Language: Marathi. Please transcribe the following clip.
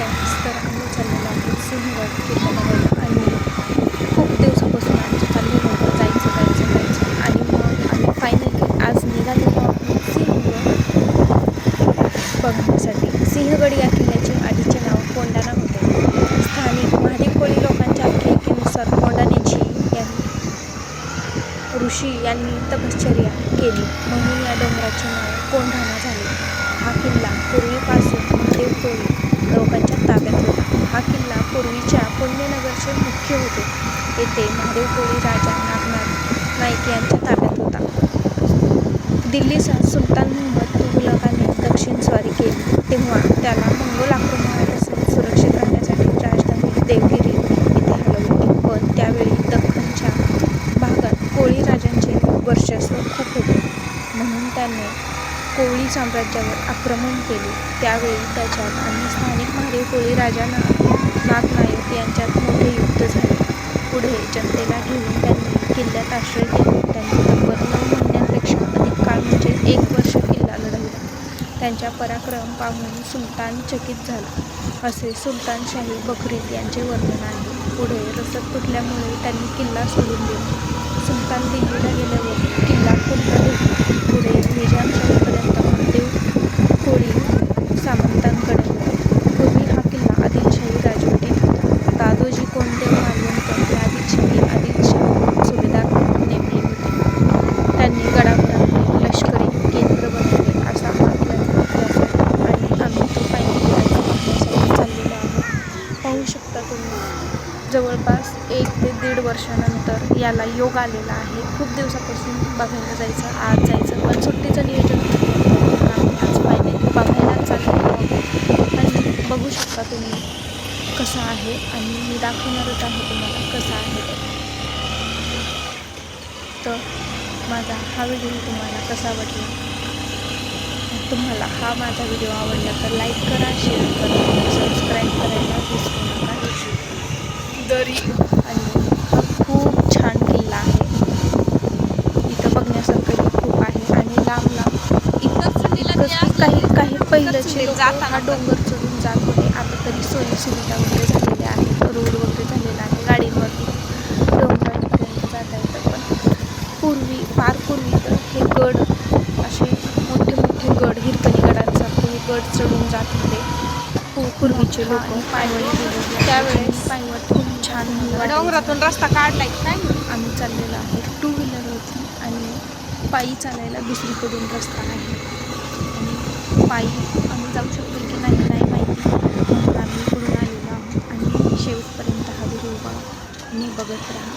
फ्रेंड्स, तर आम्ही चाललेलो आहे सिंहगड किल्ला बघायला आणि खूप दिवसापासून आमचं चाललेलं होतं जायचं आणि मग आम्ही फायनली आज निघालेलो आहोत सिंहगड बघण्यासाठी. सिंहगड या किल्ल्याचे आधीचे नाव कोंढाणा होते. स्थानिक महादेव कोळी लोकांच्या आख्यायिकेनुसार कोंढाण्याची ऋषी यांनी तपश्चर्या केली म्हणून या डोंगराचे नाव कोंढाणा झाले. हा किल्ला पूर्वीपासून महादेव कोळी लोकांच्या ताब्यात होता. हा किल्ला पूर्वीच्या पुण्यनगरचे मुख्य होते. येथे महादेव कोळी राजा नागनाथ नाईक यांच्या ताब्यात होता. दिल्लीचा सुलतान मुहम्मद तुघलकाने दक्षिण स्वारी केली तेव्हा त्याला मंगोल आक्रमणापासून सुरक्षित राहण्यासाठी राजधानी देवगिरी येथे हलवले. पण त्यावेळी दख्खनच्या भागात कोळी राजांचे वर्चस्व खूप होते म्हणून त्याने कोळी साम्राज्यावर आक्रमण केले. त्यावेळी त्याच्यात आणि स्थानिक महादेव कोळी राजा नागनायक यांच्यात मोठे युद्ध झाले. पुढे जनतेला घेऊन त्यांनी किल्ल्यात आश्रय दिला. त्यांनी तब्बल 9 महिन्यांपेक्षा अधिक काळ म्हणजे 1 वर्ष किल्ला लढवला. त्यांचा पराक्रम पाहून सुलतान चकित झाला असे सुलतानशाही बखरीत यांचे वर्णन आहे. पुढे रसद तुटल्यामुळे त्यांनी किल्ला सोडून दिला. सुलतान दिल्लीला गेल्यावर किल्ला पुन्हा भेटला. पुढे निजामशाहीपर्यंत महादेव कोळी सामंतांकडे होता. पूर्वी हा किल्ला आदिलशाही राजवटीत होता. दादोजी कोंडदेव मालवणकर हे आदिलशाही सुभेदार म्हणून नेमले होते. त्यांनी गडावर आपले लष्करी केंद्र बनवले असा हा इतिहास आहे आणि आम्ही तो फायनली आज बघण्यासाठी चाललेलो आहोत. पाहू शकता तुम्ही जवळपास 1 ते 1.5 वर्षानंतर याला योग आलेला आहे. खूप दिवसापासून बघायला जायचं, आज जायचं, पण सुट्टीचं नियोजन होतं. आम्ही आज फायनली बघायला चाललेलो आहोत आणि बघू शकता तुम्ही कसं आहे आणि मी दाखवणारच आहे तुम्हाला कसं आहे ते. तर माझा हा व्हिडिओ तुम्हाला कसा वाटला? तुम्हाला हा माझा व्हिडिओ आवडला तर लाईक करा, शेअर करा, सबस्क्राईब करायला विसरू नका. आणि हा खूप छान किल्ला आहे. इथं बघण्यासारखंही खूप आहे आणि लांब इतकंच काही पहिल्याचे लोक हा डोंगर चढून जात होते. आता तरी सोयी सुविधा वगैरे झालेल्या आहेत, रोड वगैरे झालेला आहे, गाडीवरती डोंगरापर्यंत जाता येतं. पण फार पूर्वी तर हे गड असे मोठे गड हिरकणी गडांसारखे हे गड चढून जात होते पूर्वीचे लोक पायवाट. त्यावेळेस पायवाट खूप छान डोंगरातून रस्ता काढलाय काय आम्ही चाललेलो आहे 2 व्हीलरवरती आणि पायी चालायला दुसरीकडून रस्ता आहे आणि पायी आम्ही जाऊ शकतो की नाही माहिती म्हणून आम्ही इकडून आलेलो आहोत. आणि शेवटपर्यंत हा व्हिडिओ बघा आणि बघत राहा.